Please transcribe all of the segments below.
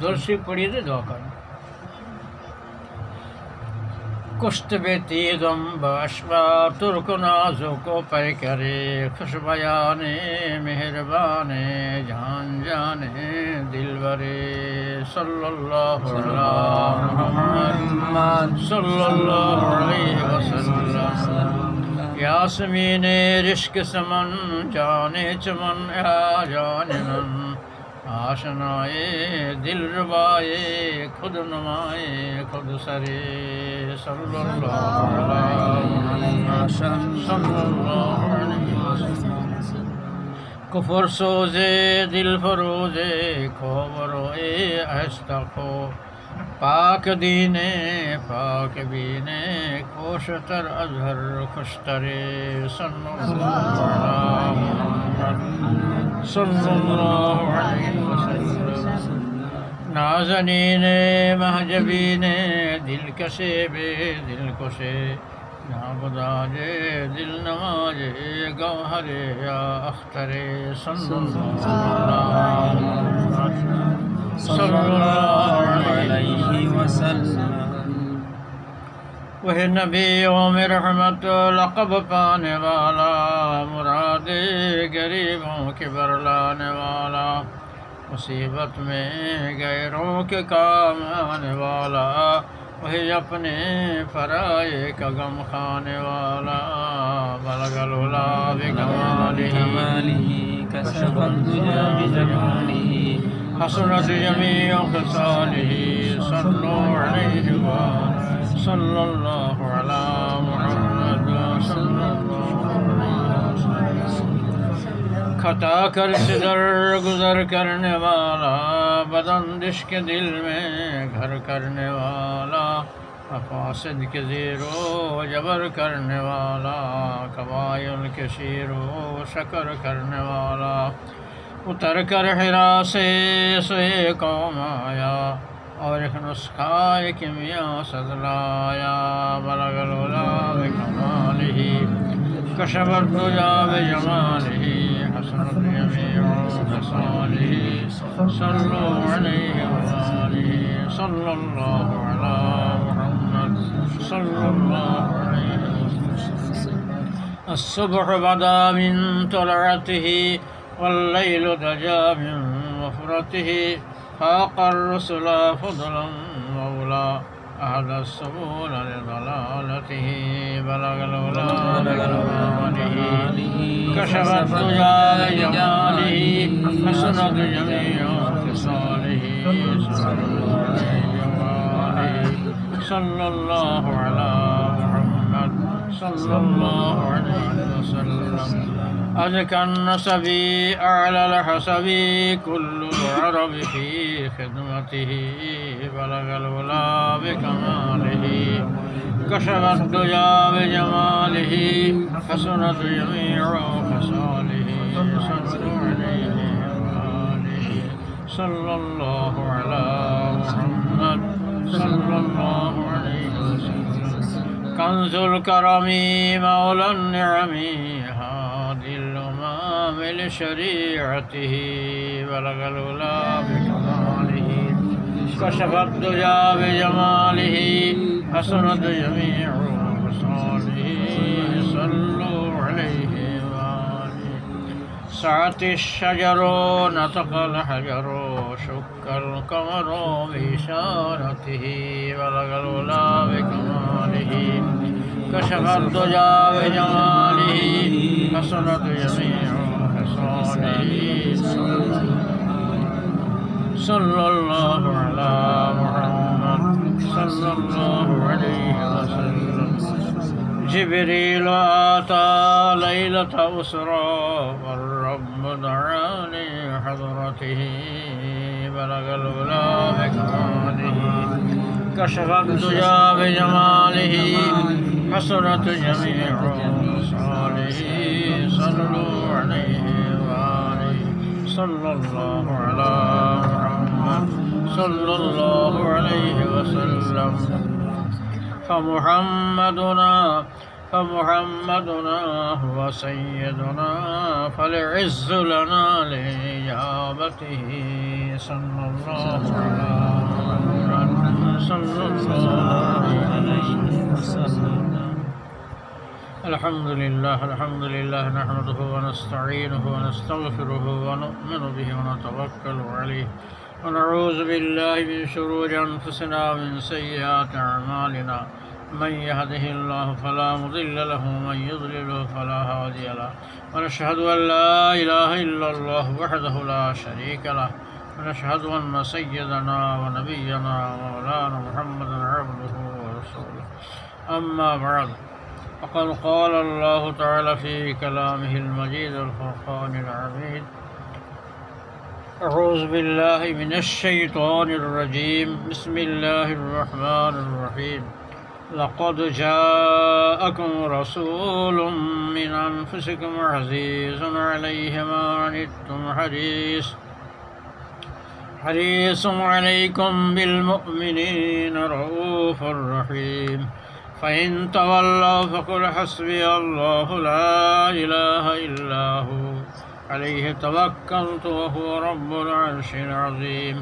দর্শি পড়িয়ে দিয়ে দোয়া করেন। कुश्त बेतीदम बाशवा तुर्क नाजो को पैकरे खुशबयाने मेहरबाने जान जाने दिलवरे सल्लल्लाहु अलैहि वसल्लम यासमीने रिश्क समन जाने चमन या जाने मन आशनाए दिल रुबाए खुद नुमाए खुद सरे सल्लल्लाहु अलैहि वसल्लम कुफर सोजे दिल फरोजे खोबरोए अस्तखो पाक दीने पाक बीने खोशतर अजहर खुशतरे सल्लल्लाहु अलैहि वसल्लम नाज़नीने महजबीने दिल कशे बे दिल कुशे नाबदाजे दिल नवाजे गौहरे या अख्तरे सल्लल्लाहु अलैहि वसल्लम वह नबियों में रहमत लक़ब पाने वाला मुरादे गरीबों के बरलाने वाला मुसीबत में गैरों के काम आने वाला वही अपने पराये का गम खाने वाला बलगल उला बिकमालिही कसबत दुजा बिजमालिही हसनत जमीअ खसालिही सल्लल्लाहु अला मुहम्मद खता कर सिदर गुजर करने वाला बदंदिश के दिल में घर करने वाला अफासिद के ज़ीरो जबर करने वाला कबाइल के शीरो शकर करने वाला उतर कर हिरा से सोए कौम आया और एक नुस्खा किमिया सदलाया बलगल उला बिकमालिही कशफत दुजा बिजमालिही हसनत जमीअ खसालिही सल्लल्लाहु अलैहि सल्लल्लाहु अला मुहम्मद सल्लल्लाहु अलैहि वसल्लम الصبح बदा मिन तलअतिही والليل دجا من وفرته فاق الرسل فضلا مولى أهدى السبل لضلالته بلغ العلا بكماله كشف الدجى بجماله حسنت جميع خصاله صلى الله على محمد صلى الله عليه وسلم أزكى النسب أعلى الحسب كل العرب في خدمته بلغ العلا بكماله كشف الدجى بجماله حسنت جميع خصاله صلوا عليه وآله صلى الله على محمد صلى الله عليه وسلم كنز الكرم مولى النعم هادي الأمام لشريعته بلغ العلا بكماله كشف الدجى بجماله حسنت جميع خصاله صلوا عليه وآله سعت الشجر نطق الحجر شك القمر بإشارته بلغ العلا بكماله كشف الدجى بجماله حسنت جميع خصاله صلى الله على محمد صلى الله عليه وسلم جبريل أتى ليلة أسرى والرب دعاني حضرته بلغ العلا بكماله كشف الدجى بجماله حسنت جميع خصاله صلوا عليه وآله صلى الله على محمد صلى الله عليه وسلم فمحمدنا هو سيدنا فالعز لنا لإجابته صلى الله على محمد صلى الله عليه وسلم. الحمد لله نحمده ونستعينه ونستغفره ونؤمن به ونتوكل عليه ونعوذ بالله من شرور أنفسنا ومن سيئات أعمالنا. من يهده الله فلا مضل له ومن يضلله فلا هادي له. ونشهد أن لا إله إلا الله وحده لا شريك له. ونشهد أن سيدنا ونبينا ومولانا محمدا عبده ورسوله. أما بعد، فقد قال الله تعالى في كلامه المجيد الفرقان الحميد: أعوذ بالله من الشيطان الرجيم. بسم الله الرحمن الرحيم. لقد جاءكم رسول من أنفسكم عزيز عليه ما عنتم حريص عليكم بالمؤمنين رؤوف رحيم. فإن تولوا فقل حسبي الله لا إله إلا هو عليه توكلت وهو رب العرش العظيم.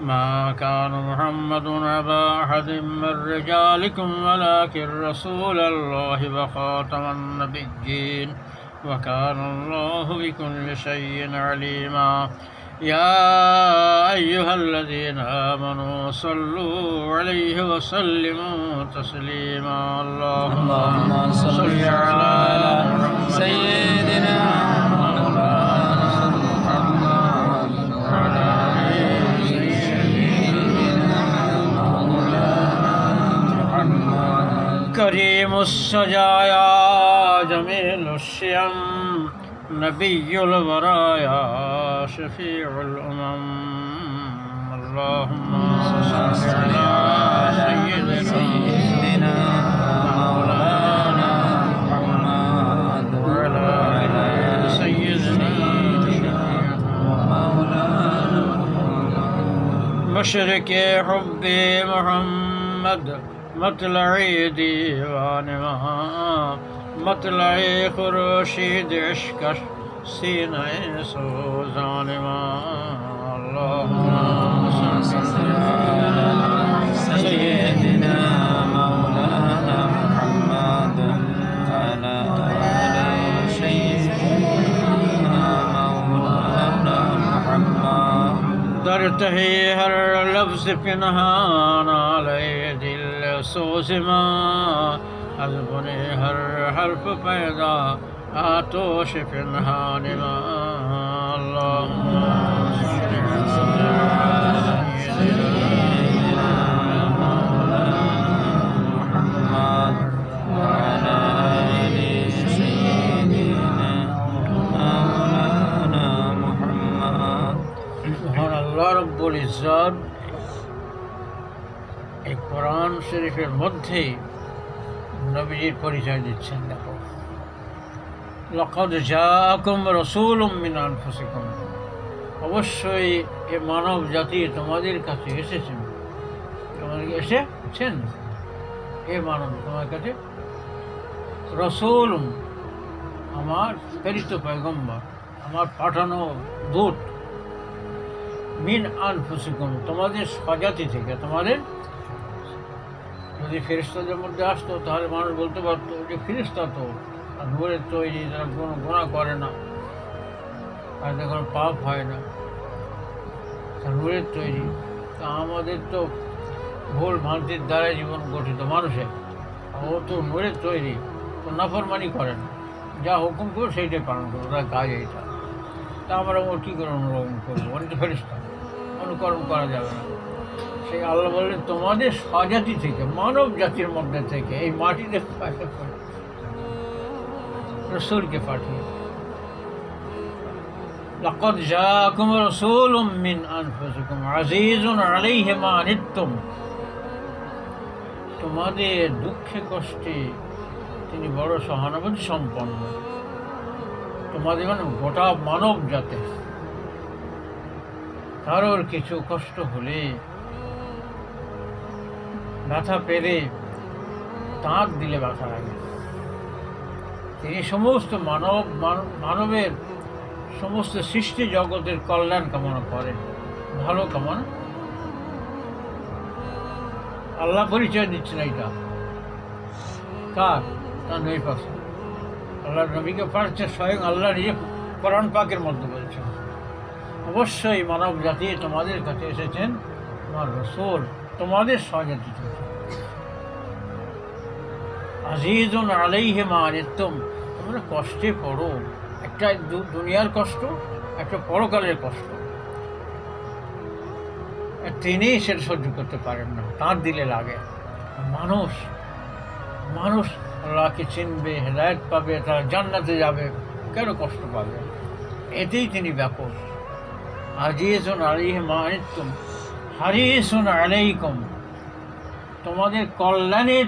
ما كان محمد أبا أحد من رجالكم ولكن رسول الله وخاتم النبيين وكان الله بكل شيء عليما. يا أيها الذين آمنوا صلوا عليه وسلموا تسليما. اللهم صل على سيدنا كريم السجايا جميل الشيم نبي البرايا شفيع الأمم. اللهم صل على سيدنا مولانا محمد وعلى آل سيدنا مولانا مشرق حب محمد مطلع ديوان مطلع خورشید عشقش سینه سوزان ما. اللهم صل على سيدنا مولانا محمد وعلى آل سيدنا مولانا محمد. درته ہر لفظ پنہان علیہ دل سوز ماں از بنے ہر حرف پیدا آتوش پنہان ماں. اللہم صل علی سیدنا مولانا محمد وعلى آل سيدنا مولانا محمد. سبحان আল্লাহ রব্বুল ইজ্জত এই কোরআন শরীফের মধ্যেই নবীজির পরিচয় দিচ্ছেন। দেখো, লাকাদ জাআকুম রাসূলুম মিন আনফুসিকুম, অবশ্যই এ মানব জাতি তোমাদের কাছে এসেছেন। তোমাদের এসেছেন এ মানব তোমার কাছে রাসূলুম, আমার প্রেরিত পয়গম্বর, আমার পাঠানো দূত, মিন আনফুসিকুম, তোমাদের স্বজাতি থেকে। তোমাদের যদি ফেরেশতাদের মধ্যে আসতো তাহলে মানুষ বলতে পারতো যে ফেরেশতা তো নূরের তৈরি, তারা কোনো গুনাহ করে না, তাদের কোনো পাপ হয় না, নূরের তৈরি। তা আমাদের তো ভুল ভ্রান্তির দ্বারাই জীবন গঠিত মানুষের, ও তো নূরের তৈরি, তো নাফরমানি করে না, যা হুকুম করবো সেইটাই পালন করবো, তার কাজ এইটা। তা আমরা ওর কী করে অনুকরণ করবো? উনি তো ফেরেশতা, অনুকরণ করা যাবে না। সেই আল্লাহ বললেন তোমাদের স্বজাতি থেকে, মানব জাতির মধ্যে থেকে, এই মাটিতে রাসূলকে পাঠিয়ে। লাকাদ জাআকুম রাসূলুম মিন আনফুসিকুম আজিজুন আলাইহি মা আনিতুম, তোমাদের দুঃখে কষ্টে তিনি বড় সহানুভূতি সম্পন্ন। তোমাদের মানে গোটা মানব জাতি, কারোর কিছু কষ্ট হলে, ব্যথা পেলে, তাঁত দিলে ব্যথা লাগে। তিনি সমস্ত মানবের সমস্ত সৃষ্টি জগতের কল্যাণ কামনা করেন। ভালো কামনা। আল্লাহ পরিচয় দিচ্ছেন এইটা কার? তার নবী পাক। আল্লাহ নবীকে পাঠাচ্ছে স্বয়ং আল্লাহ নিজে কোরআন পাকের মধ্যে বলছেন, অবশ্যই মানব জাতি তোমাদের কাছে এসেছেন আমার রাসূল তোমাদের স্বজাতি থেকে। আজিজুন আলাইহি মা আনিতুম, তোমরা কষ্টে পড়ো, একটা দুনিয়ার কষ্ট, একটা পরকালের কষ্ট, তিনি সেটা সহ্য করতে পারেন না, তাঁর দিলে লাগে। মানুষ মানুষ আল্লাহকে চিনবে, হেদায়েত পাবে, তারা জান্নাতে যাবে, কেন কষ্ট পাবে? এতেই তিনি ব্যাপক। আজিজুন আলাইহি মা আনিতুম হারিসুন আলাইকুম, তোমাদের কল্যাণে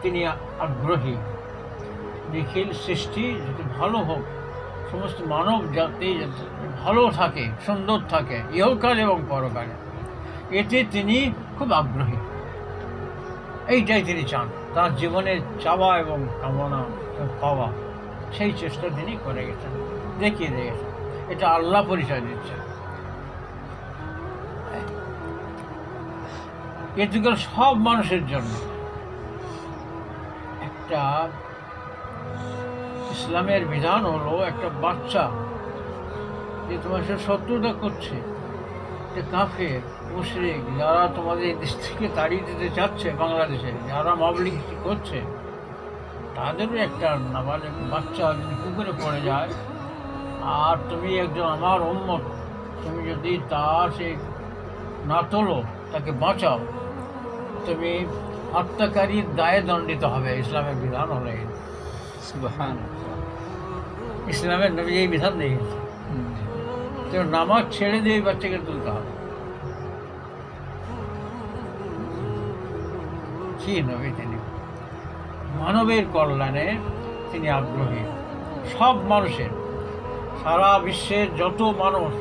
তিনি আগ্রহী। নিখিল সৃষ্টি যাতে ভালো হোক, সমস্ত মানব জাতি যাতে ভালো থাকে, সুন্দর থাকে ইহকাল এবং পরকালে, এতে তিনি খুব আগ্রহী। এইটাই তিনি চান, তার জীবনের চাওয়া এবং কামনা পাওয়া, সেই চেষ্টা তিনি করে গেছেন, দেখিয়ে দিয়ে গেছেন। এটা আল্লাহ পরিচয় দিচ্ছে। এটুকু সব মানুষের জন্য। একটা ইসলামের বিধান হলো, একটা বাচ্চা যে তোমার সাথে শত্রুতা করছে, যে কাফের মুশরিক যারা তোমাদের দেশ থেকে তাড়িয়ে দিতে চাচ্ছে, বাংলাদেশে যারা মাবলিক করছে, তাদেরও একটা নাবালক বাচ্চা যদি পুকুরে পড়ে যায়, আর তুমি একজন আমার উম্মত, তুমি যদি তার সে না তোলো, তাকে বাঁচাও, তুমি হত্যাকারীর দায়ে দণ্ডিত হবে। ইসলামের বিধান হলো এই। ইসলামের নবী এই বিধান দিয়েছে, তো নামাজ ছেড়ে দিয়ে বাচ্চাকে তুলতে হবে। কি নবী তিনি! মানবের কল্যাণে তিনি আগ্রহী, সব মানুষের, সারা বিশ্বের যত মানুষ।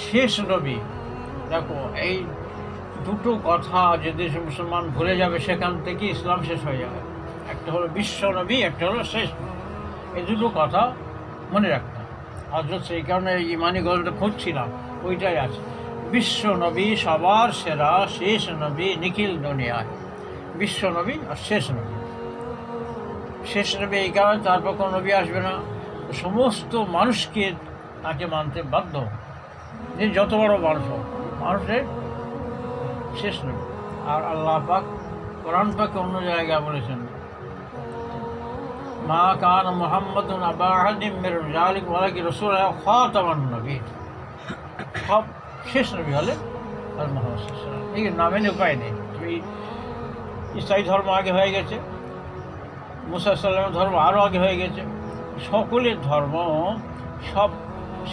শেষ নবী, দেখো এই দুটো কথা যদি মুসলমান ভুলে যাবে, সেখান থেকে ইসলাম শেষ হয়ে যাবে। একটা হলো বিশ্ব নবী, একটা হলো শেষ নবী। এই দুটো কথা মনে রাখতাম। হযরত সেই কারণে ইমানি গল্পটা খুঁজছিলাম, ওইটাই আছে। বিশ্ব নবী সবার সেরা, শেষ নবী নিখিল দুনিয়ায়। বিশ্ব নবী আর শেষ নবী। শেষ নবী এই কারণে, তারপর কোনো নবী আসবে না, সমস্ত মানুষকে তাকে মানতে বাধ্য, যে যত বড় মানুষ হোক, মানুষের শেষ নবী। আর আল্লাহ পাক কোরআন পাকে অন্য জায়গায় বলেছেন, মা কান মুহাম্মাদুন আবা আহাদিম মির রিজালিকুম ওয়ালাকিন রাসূলুল্লাহ খাতামান নবীয়্যিন। সব শেষ নবী হলে আর মুহাম্মদ সাল্লাল্লাহু আলাইহি ওয়াসাল্লাম। এই নামের উপায় নেই। তুমি ইসাই ধর্ম আগে হয়ে গেছে, মুসা সাল্লামের ধর্ম আরও আগে হয়ে গেছে, সকলের ধর্ম সব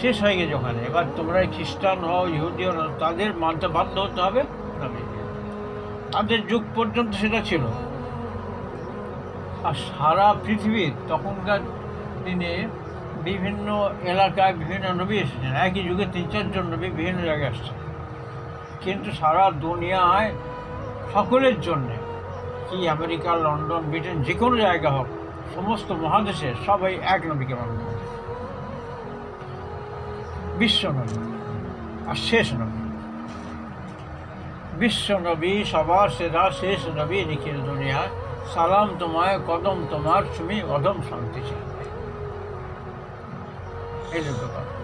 শেষ হয়ে গেছে ওখানে। এবার তোমরা খ্রিস্টান হও, ইহুদি হও, তাদের মানতে বাধ্য হতে হবে নবী। তাদের যুগ পর্যন্ত সেটা ছিল। আর সারা পৃথিবীর তখনকার দিনে বিভিন্ন এলাকায় বিভিন্ন নবী এসেছেন, একই যুগে ৩-৪ জন নবী বিভিন্ন জায়গায় আসছে। কিন্তু সারা দুনিয়ায় সকলের জন্যে, কি আমেরিকা, লন্ডন, ব্রিটেন, যে কোনো জায়গা হোক, সমস্ত মহাদেশে সবাই এক নবীকে মানবে। বিশ্ব নবী আর শেষ নবী। বিশ্ব নবী সবার সেরা, শেষ নবী নিখিল দুনিয়ায়। সালাম তোমায়, কদম তোমার তুমি অদম শান্তি চাই। এই দুটো কথা।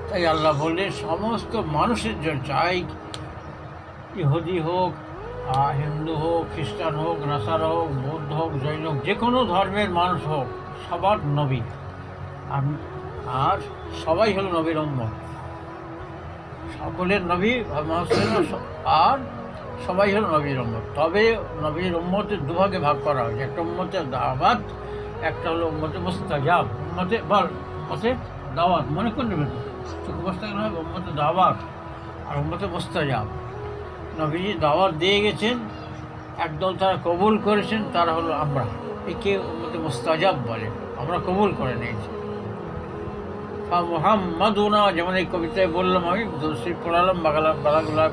তাই আল্লাহ বললেন সমস্ত মানুষের জন্য, চাই ইহুদি হোক, হিন্দু হোক, খ্রিস্টান হোক, নাসারা হোক, বৌদ্ধ হোক, জৈন হোক, যে কোনো ধর্মের মানুষ হোক, সবার নবী। আর সবাই হলো নবীর উম্মত। সকলের নবী আর সবাই হলো নবীর উম্মত। তবে নবীর উম্মতের দুভাগে ভাগ করা হয়েছে, একটা উম্মতে দাওয়াত, একটা হলো উম্মতে মুস্তাজাব। উম্মতে দাওয়াত মনে করে নেবেন, চোখ বস্তা কেন হবে, উম্মতে দাওয়াত আর উম্মতে মুস্তাজাব। নবীজি দাওয়াত দিয়ে গেছেন, একদল তারা কবুল করেছেন, তারা হলো আমরা। একে উম্মতে মুস্তাজাব বলে, আমরা কবুল করে নিয়েছি। মুহাম্মাদুনা, যেমন এই কবিতায় বললাম, আমি দর্শী পড়ালাম বালাগুলা,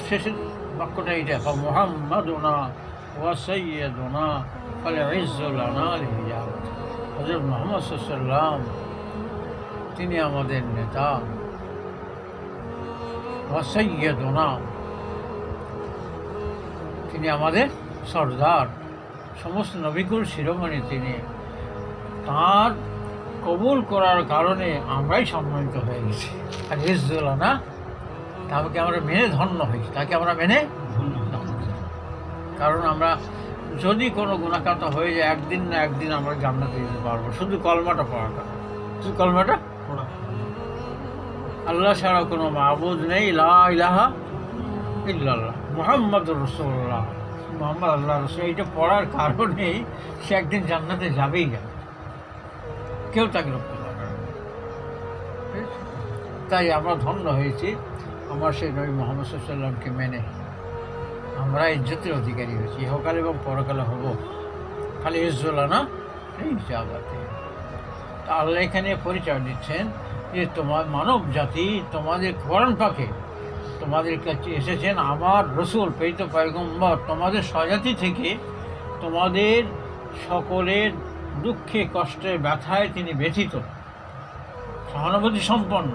শেষের বাক্যটা এইটা, মুহাম্মাদুনা ওয়া সাইয়্যিদুনা ফাল ইজ্জু লানা লিহিজাব। হযরত মুহাম্মদ সাল্লাল্লাহু আলাইহি ওয়াসাল্লাম তিনি আমাদের নেতা, ওয়া সাইয়্যিদুনা, তিনি আমাদের সর্দার, সমস্ত নবিকুল শিরোমণি তিনি। তাঁর কবুল করার কারণে আমরাই সম্মানিত হয়ে গেছি। আর ইজ্জুলানা, তাকে আমরা মেনে ধন্য হয়েছি, তাকে আমরা মেনে ধন্য। কারণ আমরা যদি কোনো গুনাহগার হয়ে যায়, একদিন না একদিন আমরা জান্নাতে যেতে পারবো, শুধু কলমাটা পড়াটা, শুধু কলমাটা পড়া। আল্লাহ ছাড়া কোনো মাবুদ নেই, লা ইলাহা ইল্লাল্লাহ মুহাম্মাদুর রাসূলুল্লাহ, মুহাম্মদ আল্লাহ রাসূল। এইটা পড়ার কারণেই সে একদিন জান্নাতে যাবেই যাবে, কেউ তাকে রক্ষা করবে না। তাই আমরা ধন্য হয়েছি আমার সেই নবী মুহাম্মদ সাল্লাল্লাহু আলাইহি ওয়াসাল্লামকে মেনে। আমরা ইজ্জতের অধিকারী হয়েছি, ইহকালে এবং পরকালে হব। খালি ইজ্জুলানা এই জায়গাতে। তা আল্লাহ এখানে পরিচয় দিচ্ছেন যে তোমার মানব জাতি, তোমাদের কোরআন পাকে তোমাদের কাছে এসেছেন আমার রসুল, প্রেরিত পয়গম্বর, তোমাদের স্বজাতি থেকে। তোমাদের সকলের দুঃখে কষ্টে ব্যথায় তিনি ব্যথিত, সহানুভূতি সম্পন্ন,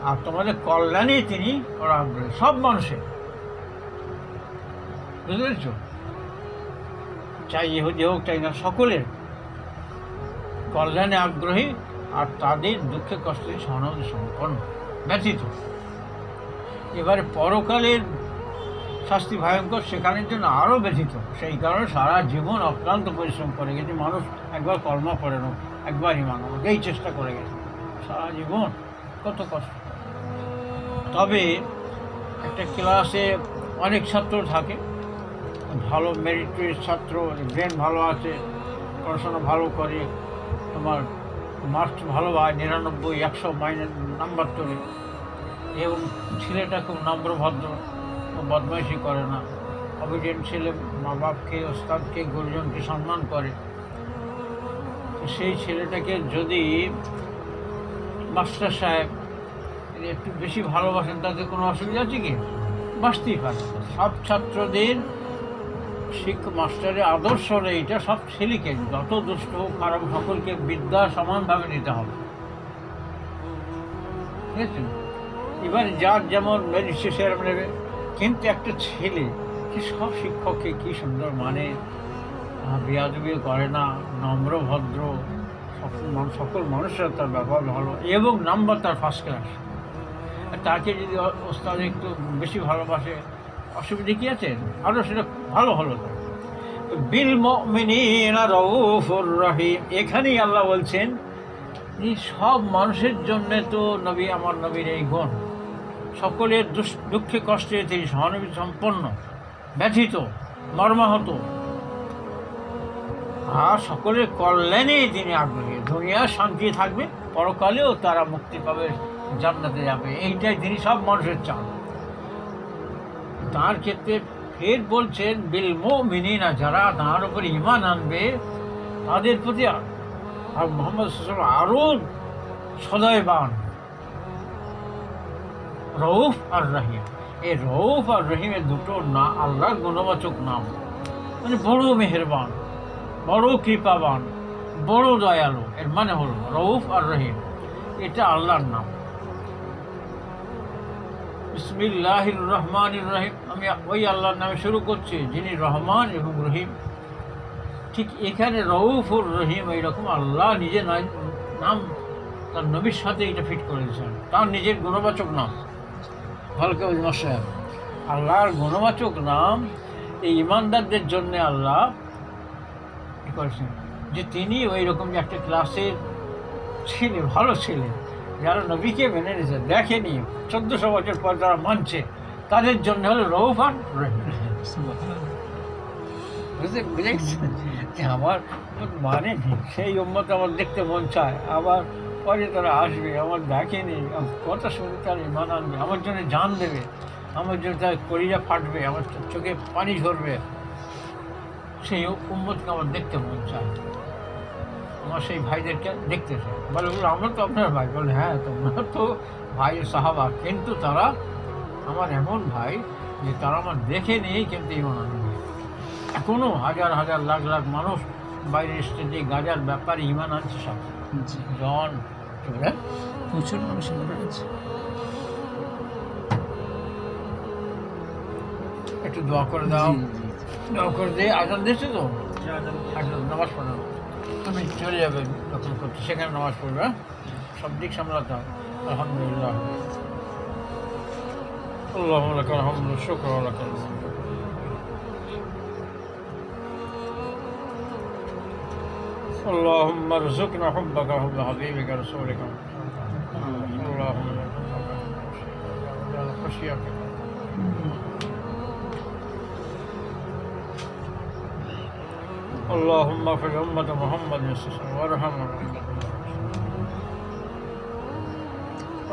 আর তোমাদের কল্যাণে তিনি আগ্রহী, সব মানুষের। বুঝতে পেরেছ? চাই ইহুদি হোক চাই না, সকলের কল্যাণে আগ্রহী, আর তাদের দুঃখে কষ্টে সহানুভূতি সম্পন্ন, ব্যথিত। এবারে পরকালের শাস্তি ভয়ঙ্কর, সেখানের জন্য আরও ব্যথিত। সেই কারণে সারা জীবন অক্লান্ত পরিশ্রম করে গেছে মানুষ। একবার কলমা পড়ে না, একবার ইমান আনতে এই চেষ্টা করে গেছে সারা জীবন, কত কষ্ট। তবে একটা ক্লাসে অনেক ছাত্র থাকে, ভালো মেরিটোরিয়াস ছাত্র, ব্রেন ভালো আছে, পড়াশোনা ভালো করে, তোমার মার্কস ভালো হয়, 99, 100 নাম্বার তোলে, এবং ছেলেটা খুব নম্রভদ্র, বদমাইশি করে না, অবিডিয়েন্ট ছেলে, মা বাপকে, ওস্তাদকে, গুরুজনকে সম্মান করে। সেই ছেলেটাকে যদি মাস্টার সাহেব একটু বেশি ভালোবাসেন, তাতে কোনো অসুবিধা আছে কি? বাঁচতেই পারে। সব ছাত্রদের মাস্টারের আদর্শ হলে এইটা, সব ছেলেকে যত দুষ্ট হোক খারাপ সকলকে বিদ্যা সমানভাবে নিতে হবে, ঠিক আছে? এবার যার যেমন মেরিট সেরকম নেবে। কিন্তু একটা ছেলে কি সব শিক্ষককে কি সুন্দর মানে, বেয়াদবি করে না, নম্র ভদ্র, সকল মানুষের তার ব্যবহার ভালো, এবং নাম্বার তার ফার্স্ট ক্লাস। তাকে যদি ওস্তাদ একটু বেশি ভালোবাসে, অসুবিধা কী আছে? আরও সেটা ভালো হলো। বিল মুমিনিনা রাউফুর রহিম, এখানেই আল্লাহ বলছেন যে সব মানুষের জন্যে তো নবী, আমার নবীর এই গুণ, সকলের দুঃখে কষ্টে তিনি সহানুভূতি সম্পন্ন, ব্যথিত, মর্মাহত, আর সকলের কল্যাণেই তিনি আগ্রহী। দুনিয়া শান্তি থাকবে, পরকালেও তারা মুক্তি পাবে, জান্নাতে যাবে, এইটাই তিনি সব মানুষের চান। তার ক্ষেত্রে ফের বলছেন বিল মুমিনিনা, যারা তাঁর উপর ঈমান আনবে তাদের প্রতি আর মুহাম্মদ সাল্লাল্লাহু আলাইহি ওয়াসাল্লাম আরও সদয়বান। রউফ আর রহিম, এই রউফ আর রহিমের দুটো না আল্লাহর গুণবাচক নাম, মানে বড় মেহেরবান, বড় কৃপাবান, বড় দয়ালু। এর মানে হলো রউফ আর রহিম, এটা আল্লাহর নাম। বিসমিল্লাহির রহমানির রহিম, আমি ওই আল্লাহর নামে শুরু করছি যিনি রহমান এবং রহিম। ঠিক এখানে রউফুর রহিম, এইরকম আল্লাহ নিজের নাম তার নবীর সাথে এটা ফিট করে দিয়েছেন, তার নিজের গুণবাচক নাম। ভালো কেউ মশাই, আল্লাহর গুণবাচক নাম এই ইমানদারদের জন্য আল্লাহ কী করেছেন, যে তিনি ওই রকম যে একটা ক্লাসের ছেলে, ভালো ছেলে, যারা নবীকে মেনে নিয়েছে, দেখেনি 1400 বছর পর যারা মানছে, তাদের জন্য হলো রউফ আর রহিম। বুঝেছেন যে আমার মানে সেই উম্মত আমার দেখতে মন চায়, আবার পরে তারা আসবে, আমার দেখেনি, কথা শুনে তারা ইমান আনবে, আমার জন্য জান দেবে, আমার জন্য তার কলিজা ফাটবে, আমার চোখে পানি ঝরবে, সেই উম্মতকে আমার দেখতে মন চায়, আমার সেই ভাইদেরকে দেখতে চায়। বলে আমরা তো আপনার ভাই। বলে হ্যাঁ, তোমরা তো ভাই সাহাবা, কিন্তু তারা আমার এমন ভাই যে তারা আমার দেখে নেই কিন্তু ইমান আনবে। এখনও হাজার হাজার লাখ লাখ মানুষ বাইরের স্টেজে গাজার ব্যাপারে ইমান আনছে, সব জন প্রচুর মানুষ ইমান আনছে। একটু দোয়া করে দাও, দোয়া করে দিয়ে আজান দিয়েছে তো, আজান নামাজ পড়ো, তুমি চলে যাবে যখন করতে, সেখানে নামাজ পড়বে, হ্যাঁ? সব দিক সামলাতে হবে। আলহামদুলিল্লাহ, আল্লাহ লাকাল হামদু শুকর লাকাল হামদু। اللهم ارزقنا حبك وحب حبيبك رسولك، اللهم خشيتك. اللهم اغفر أمة محمد وارحم أمة محمد.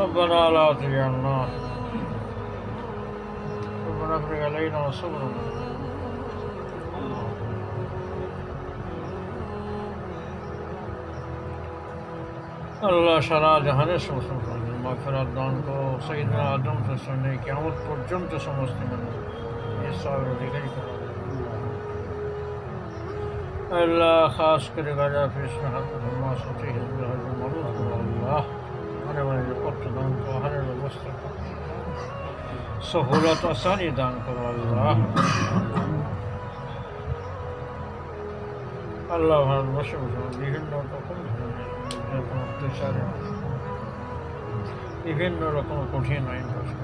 ربنا لا تجعلنا، ربنا افرغ علينا صبرا. আল্লাহ সারা জাহানের সমস্ত মাগফিরাত দান করো, সাইয়্যিদনা আদম থেকে শুরু করে কিয়ামত পর্যন্ত সমস্ত মানুষ এই সওয়াবের অধিকারী করো। আল্লাহ খাস করে গাজা কৃষ্ণ হাত ধর্মা সচি হিজবুল হজম মানুষ আল্লাহ মানে মানে পত্র দান করো, আহারের ব্যবস্থা করো, সহুলত আসানি দান করো আল্লাহ। আল্লাহ ভারতবর্ষে বিভিন্ন রকম ধরনের অত্যাচারে, বিভিন্ন রকম কঠিন আইন বসে,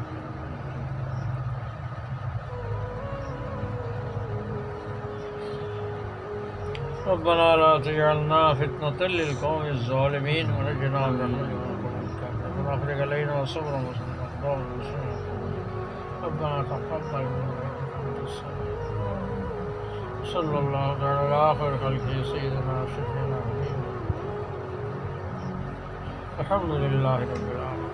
ربنا لا تجعلنا فتنة للقوم الظالمين ونجنا برحمتك من القوم الكافرين. ربنا افرغ علينا صبرا وسلما ربنا تقبل منا انك انت السميع. صلى الله تعالى على خير خلقه سيدنا وشفيعنا حبيبنا. الحمد لله رب العالمين.